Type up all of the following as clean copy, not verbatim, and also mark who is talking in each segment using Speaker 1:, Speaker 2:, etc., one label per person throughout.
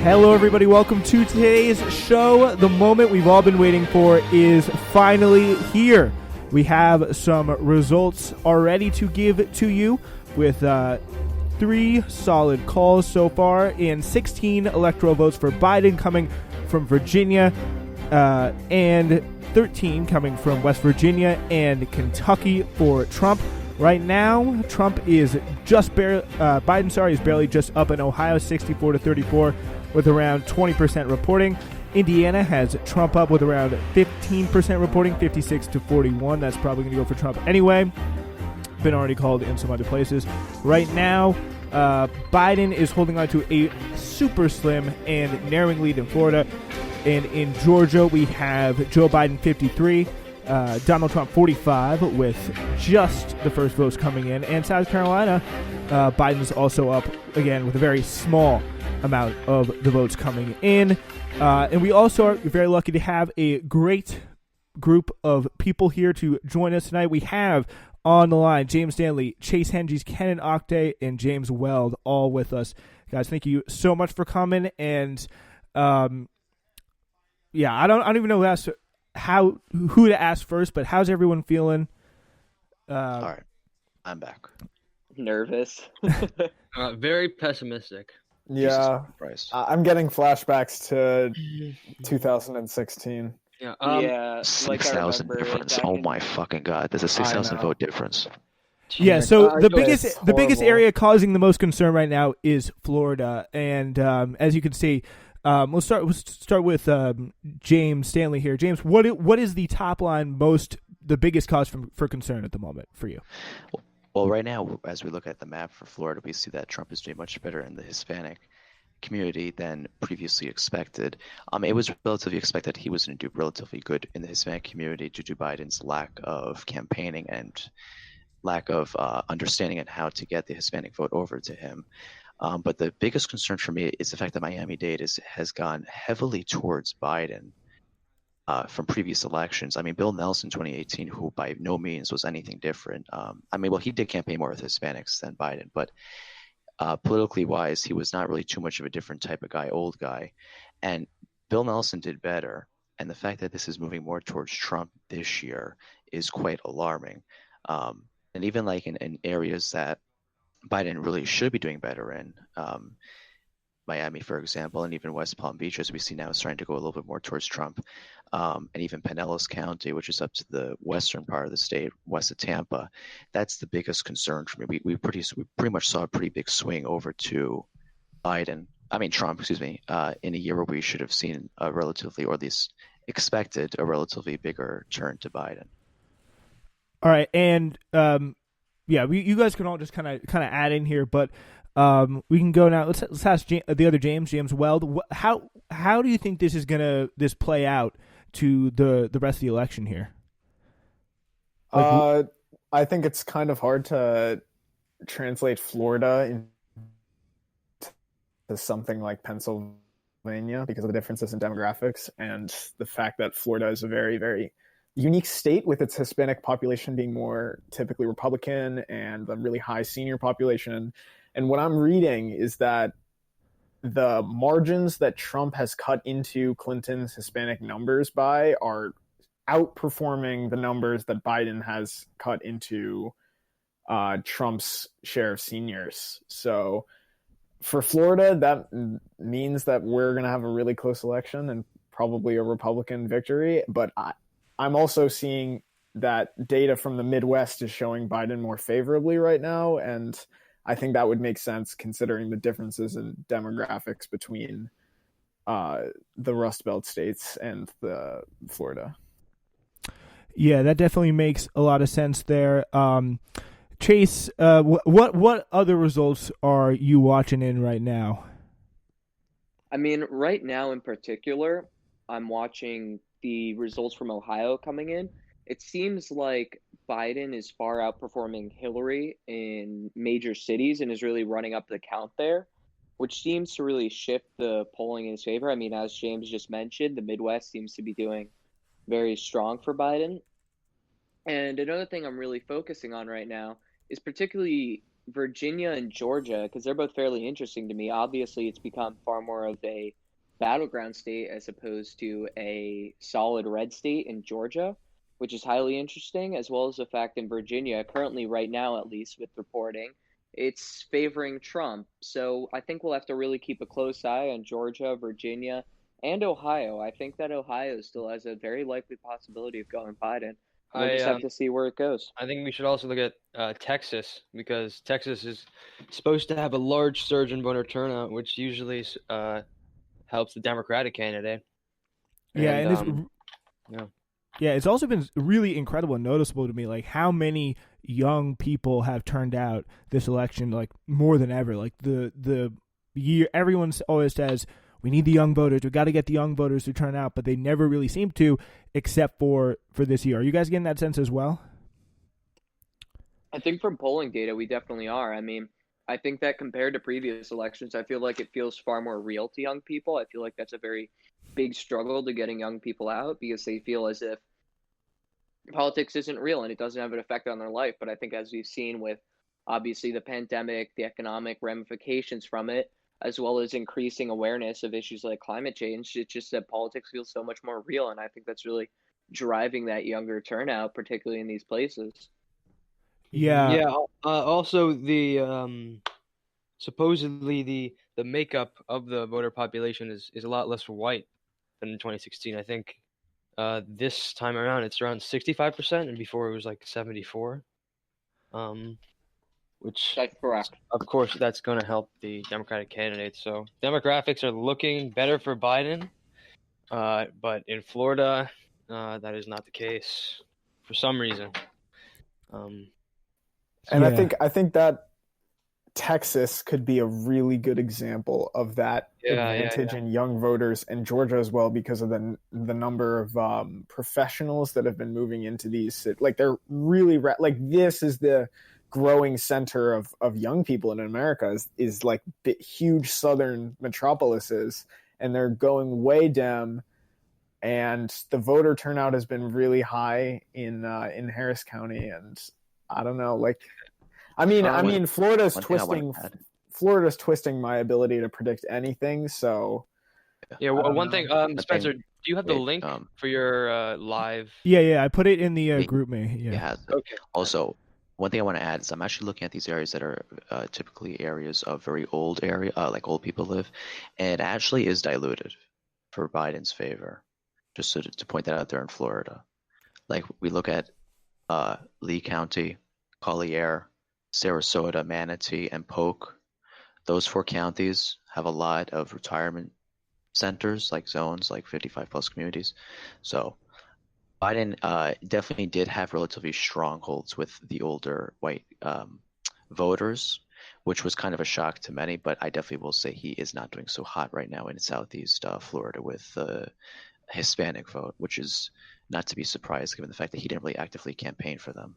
Speaker 1: Hello, everybody. Welcome to today's show. The moment we've all been waiting for is finally here. We have some results already to give to you with 3 solid calls so far and 16 electoral votes for Biden coming from Virginia and 13 coming from West Virginia and Kentucky for Trump. Right now, Trump is Biden is barely just up in Ohio, 64-34, with around 20% reporting. Indiana has Trump up with around 15% reporting, 56-41. That's probably going to go for Trump anyway. Been already called in some other places. Right now, Biden is holding on to a super slim and narrowing lead in Florida. And in Georgia, we have Joe Biden 53, Donald Trump 45, with just the first votes coming in. And South Carolina, Biden's also up again with a very small amount of the votes coming in. And we also are very lucky to have a great group of people here to join us tonight. We have on the line James Stanley, Chase Henges, Kenan Octay, and James Weld all with us. Guys, thank you so much for coming. And I don't even know who to ask first, but how's everyone feeling?
Speaker 2: All right, I'm back.
Speaker 3: Nervous.
Speaker 4: Very pessimistic.
Speaker 5: Yeah, I'm getting flashbacks to 2016.
Speaker 3: Yeah,
Speaker 2: like 6,000 difference. Oh my fucking god! There's a 6,000 vote difference.
Speaker 1: Yeah, so the biggest area causing the most concern right now is Florida, and as you can see, we'll start with James Stanley here. James, what is the top line the biggest cause for concern at the moment for you?
Speaker 2: Well, right now, as we look at the map for Florida, we see that Trump is doing much better in the Hispanic community than previously expected. It was relatively expected he was going to do relatively good in the Hispanic community due to Biden's lack of campaigning and lack of understanding on how to get the Hispanic vote over to him. But the biggest concern for me is the fact that Miami-Dade has gone heavily towards Biden from previous elections. I mean, Bill Nelson, 2018, who by no means was anything different. He did campaign more with Hispanics than Biden, but politically wise, he was not really too much of a different type of guy, old guy. And Bill Nelson did better. And the fact that this is moving more towards Trump this year is quite alarming. And even like in areas that Biden really should be doing better in, Miami, for example, and even West Palm Beach, as we see now, is starting to go a little bit more towards Trump. And even Pinellas County, which is up to the western part of the state, west of Tampa, that's the biggest concern for me. We pretty much saw a pretty big swing over to Trump, in a year where we should have seen a relatively, or at least expected, a relatively bigger turn to Biden.
Speaker 1: All right, and you guys can all just kind of add in here, but we can go now. Let's ask the other James Weld. How do you think this play out to the rest of the election here?
Speaker 5: I think it's kind of hard to translate Florida into something like Pennsylvania because of the differences in demographics and the fact that Florida is a very, very unique state with its Hispanic population being more typically Republican and a really high senior population. And what I'm reading is that the margins that Trump has cut into Clinton's Hispanic numbers by are outperforming the numbers that Biden has cut into Trump's share of seniors. So for Florida, that means that we're going to have a really close election and probably a Republican victory. But I'm also seeing that data from the Midwest is showing Biden more favorably right now, and I think that would make sense considering the differences in demographics between the Rust Belt states and the Florida.
Speaker 1: Yeah, that definitely makes a lot of sense there. Chase, what other results are you watching in right now?
Speaker 3: I mean, right now in particular, I'm watching the results from Ohio coming in. It seems like Biden is far outperforming Hillary in major cities and is really running up the count there, which seems to really shift the polling in his favor. I mean, as James just mentioned, the Midwest seems to be doing very strong for Biden. And another thing I'm really focusing on right now is particularly Virginia and Georgia, because they're both fairly interesting to me. Obviously, it's become far more of a battleground state as opposed to a solid red state in Georgia, which is highly interesting, as well as the fact in Virginia, currently, right now at least, with reporting, it's favoring Trump. So I think we'll have to really keep a close eye on Georgia, Virginia, and Ohio. I think that Ohio still has a very likely possibility of going Biden. We'll just have to see where it goes.
Speaker 4: I think we should also look at Texas, because Texas is supposed to have a large surge in voter turnout, which usually helps the Democratic candidate.
Speaker 1: Yeah, and
Speaker 4: yeah.
Speaker 1: Yeah, it's also been really incredible and noticeable to me, like how many young people have turned out this election, like more than ever. Like the year, everyone always says we need the young voters. We got to get the young voters to turn out, but they never really seem to, except for this year. Are you guys getting that sense as well?
Speaker 3: I think from polling data, we definitely are. I mean, I think that compared to previous elections, I feel like it feels far more real to young people. I feel like that's a very big struggle to getting young people out because they feel as if politics isn't real and it doesn't have an effect on their life. But I think as we've seen with obviously the pandemic, the economic ramifications from it, as well as increasing awareness of issues like climate change, it's just that politics feels so much more real. And I think that's really driving that younger turnout, particularly in these places.
Speaker 1: Yeah.
Speaker 4: Yeah. Also, the supposedly the makeup of the voter population is a lot less white than in 2016. I think this time around it's around 65%, and before it was like 74. Which,
Speaker 3: That's correct.
Speaker 4: Of course, that's going to help the Democratic candidates. So demographics are looking better for Biden, but in Florida, that is not the case for some reason.
Speaker 5: And
Speaker 1: Yeah.
Speaker 5: I think that Texas could be a really good example of that advantage in young voters, and Georgia as well, because of the number of professionals that have been moving into these. Like they're really like this is the growing center of young people in America is like huge southern metropolises, and they're going way Dem. And the voter turnout has been really high in Harris County, and I don't know, like, I mean, Florida's twisting my ability to predict anything. So,
Speaker 4: yeah. Well, one thing, Spenser, do you have the link for your live?
Speaker 1: Yeah. I put it in the group me. Yeah.
Speaker 4: Okay.
Speaker 2: Also, one thing I want to add is I'm actually looking at these areas that are typically areas of very old like old people live, and it actually is diluted for Biden's favor. Just to point that out there in Florida, like we look at Lee County, Collier, Sarasota, Manatee, and Polk. Those 4 counties have a lot of retirement centers, like zones, like 55 plus communities. So Biden definitely did have relatively strongholds with the older white voters, which was kind of a shock to many. But I definitely will say he is not doing so hot right now in Southeast Florida with the Hispanic vote, which is not to be surprised given the fact that he didn't really actively campaign for them.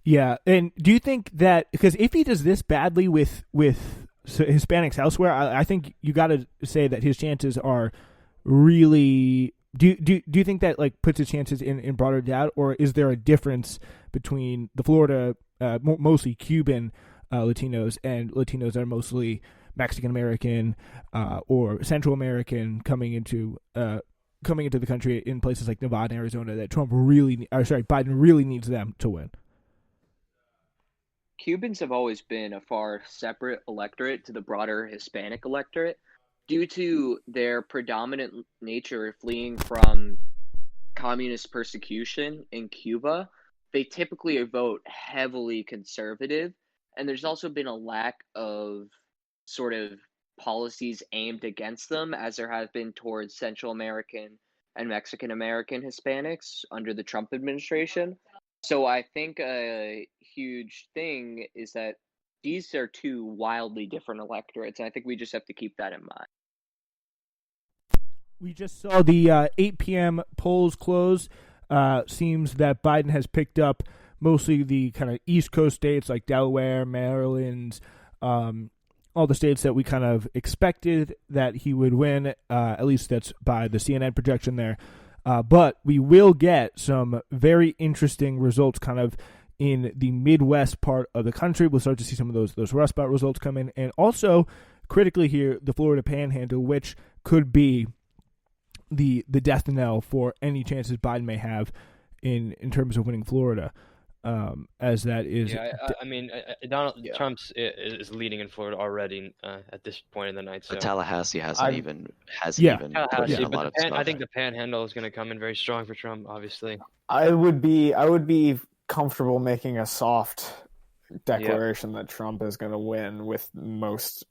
Speaker 1: Yeah, and do you think that because if he does this badly with Hispanics elsewhere, I think you got to say that his chances are really. Do you think that like puts his chances in broader doubt, or is there a difference between the Florida mostly Cuban Latinos and Latinos that are mostly Mexican American or Central American coming into the country in places like Nevada and Arizona that Biden really needs them to win?
Speaker 3: Cubans have always been a far separate electorate to the broader Hispanic electorate due to their predominant nature fleeing from communist persecution in Cuba. They typically vote heavily conservative, and there's also been a lack of sort of policies aimed against them as there have been towards Central American and Mexican American Hispanics under the Trump administration. So I think a huge thing is that these are 2 wildly different electorates, and I think we just have to keep that in mind.
Speaker 1: We just saw the 8 p.m. polls close. Seems that Biden has picked up mostly the kind of East Coast states like Delaware, Maryland, all the states that we kind of expected that he would win. At least that's by the CNN projection there. But we will get some very interesting results kind of in the Midwest part of the country. We'll start to see some of those Rust Belt results come in. And also, critically here, the Florida Panhandle, which could be the death knell for any chances Biden may have in terms of winning Florida. As that is,
Speaker 4: Donald Trump is leading in Florida already at this point in the night. So
Speaker 2: But Tallahassee hasn't even put
Speaker 4: Tallahassee,
Speaker 2: in a lot of stuff.
Speaker 4: I think the Panhandle is going to come in very strong for Trump. Obviously,
Speaker 5: I would be comfortable making a soft declaration that Trump is going to win with most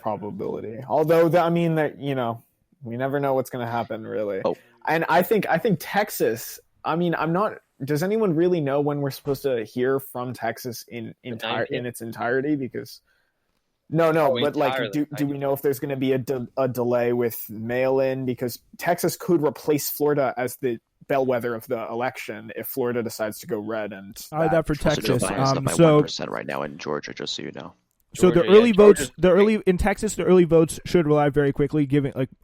Speaker 5: probability. Although we never know what's going to happen, really.
Speaker 2: Oh.
Speaker 5: And I think Texas. I mean, I'm not. Does anyone really know when we're supposed to hear from Texas in its entirety? Because but like, do we know if there's going to be a delay with mail-in? Because Texas could replace Florida as the bellwether of the election if Florida decides to go red. And
Speaker 1: that for Texas.
Speaker 2: So 1% right now in Georgia, just so you know.
Speaker 1: So the early votes, in Texas, the early votes should arrive very quickly.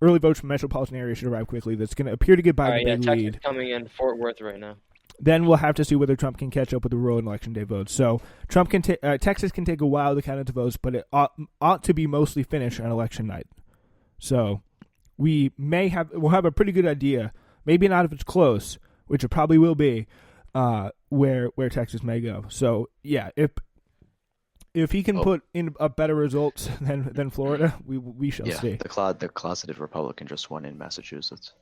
Speaker 1: Early votes from metropolitan areas should arrive quickly. That's going to appear to get by the big
Speaker 4: Texas
Speaker 1: lead.
Speaker 4: Coming in Fort Worth right now.
Speaker 1: Then we'll have to see whether Trump can catch up with the rural and election day votes. So Texas can take a while to count up the votes, but it ought to be mostly finished on election night. So we'll have a pretty good idea. Maybe not if it's close, which it probably will be, where Texas may go. So yeah, if he can put in a better results than Florida, we shall see.
Speaker 2: The closeted Republican just won in Massachusetts.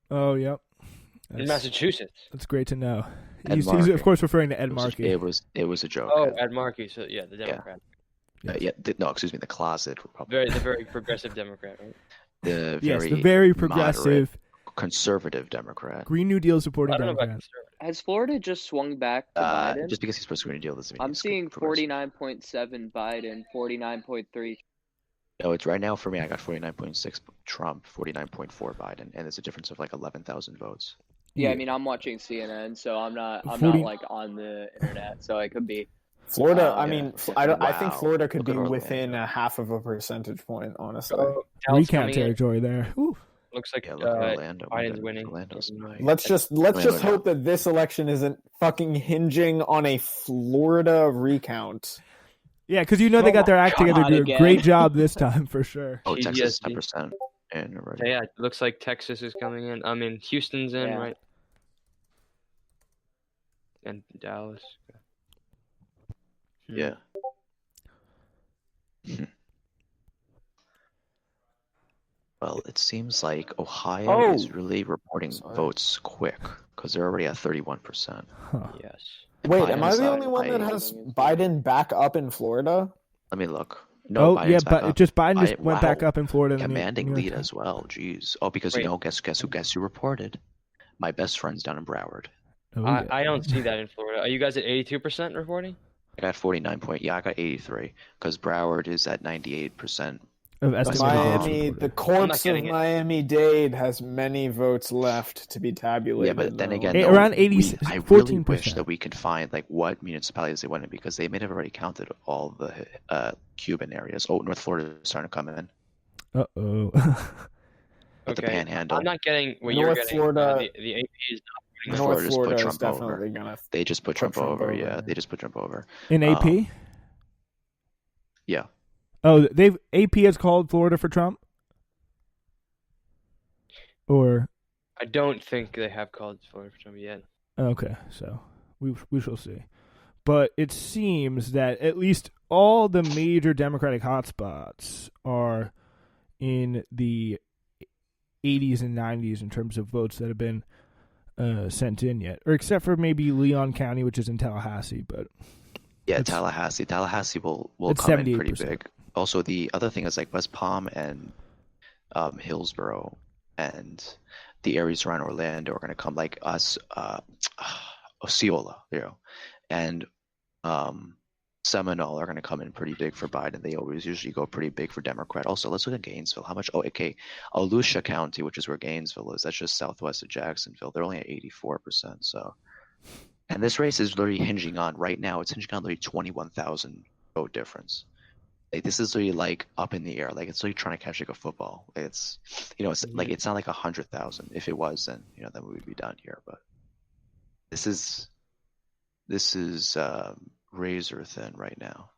Speaker 1: Oh, yep.
Speaker 4: In Massachusetts.
Speaker 1: That's great to know. He's of course referring to Ed Markey.
Speaker 2: It was a joke.
Speaker 4: Oh, Ed Markey. So yeah, the Democrat.
Speaker 2: The closet Republican.
Speaker 4: The very progressive Democrat, right?
Speaker 2: The
Speaker 1: very progressive,
Speaker 2: conservative Democrat.
Speaker 1: Green New Deal supporting Democrat.
Speaker 3: Has Florida just swung back to Biden?
Speaker 2: Just because he's supposed to Green New Deal doesn't mean
Speaker 3: I'm seeing 49.7 Biden, 49.3.
Speaker 2: No, it's right now for me. I got 49.6 Trump, 49.4 Biden, and there's a difference of like 11,000 votes.
Speaker 3: Yeah, I mean, I'm watching CNN, so I'm not like on the internet, so it could be.
Speaker 5: Florida, I think Florida could be within a half of a percentage point, honestly.
Speaker 1: Recount territory there. Ooh.
Speaker 4: Looks like
Speaker 2: Orlando,
Speaker 4: Biden's winning.
Speaker 5: Let's just hope that this election isn't fucking hinging on a Florida recount.
Speaker 1: Yeah, because they got their act together. Do a great job this time for sure.
Speaker 2: Oh, Texas 10% in already.
Speaker 4: Yeah, it looks like Texas is coming in. I mean, Houston's in, right? And Dallas.
Speaker 2: Yeah. Well, it seems like Ohio is really reporting votes quick because they're already at 31%.
Speaker 1: Huh.
Speaker 4: Yes.
Speaker 5: Wait, am I the only one that has Biden back up in Florida?
Speaker 2: Let me look. No,
Speaker 1: Biden just went back up in Florida.
Speaker 2: Commanding lead as well. Jeez. Oh, because guess who reported? My best friend's down in Broward.
Speaker 1: Oh, yeah.
Speaker 4: I don't see that in Florida. Are you guys at 82% reporting?
Speaker 2: I got 49 point. Yeah, I got 83 because Broward is at 98%.
Speaker 1: Of estimated
Speaker 5: the corpse of Miami-Dade has many votes left to be tabulated.
Speaker 2: Yeah, but then again,
Speaker 1: around 80,
Speaker 2: I really wish that we could find like what municipalities they went in because they may have already counted all the Cuban areas. Oh, North Florida is starting to come in.
Speaker 1: Uh-oh.
Speaker 2: The Panhandle.
Speaker 4: I'm not getting what
Speaker 5: North
Speaker 4: you're getting.
Speaker 5: Florida,
Speaker 4: The AP is not.
Speaker 5: North Florida
Speaker 2: put
Speaker 5: is
Speaker 2: Trump
Speaker 5: definitely
Speaker 2: over.
Speaker 5: gonna.
Speaker 2: They just put Trump over. Yeah, they just put Trump over.
Speaker 1: In AP?
Speaker 2: Yeah.
Speaker 1: Oh, AP has called Florida for Trump? Or
Speaker 4: I don't think they have called Florida for Trump yet.
Speaker 1: Okay, so we shall see. But it seems that at least all the major Democratic hotspots are in the 80s and 90s in terms of votes that have been sent in yet, or except for maybe Leon County, which is in Tallahassee. But
Speaker 2: yeah, Tallahassee will come in pretty big. Also, the other thing is like West Palm and Hillsborough and the areas around Orlando are going to come like us, Osceola, and Seminole are going to come in pretty big for Biden. They always usually go pretty big for Democrat. Also, let's look at Gainesville. How much? Oh, okay. Volusia County, which is where Gainesville is, that's just southwest of Jacksonville. They're only at 84%. So, and this race is literally hinging on right now. It's hinging on literally 21,000 vote difference. Like this is really like up in the air. Like it's like trying to catch like a football. It's it's like it's not like 100,000. If it was, then then we would be down here. But this is This is razor thin right now.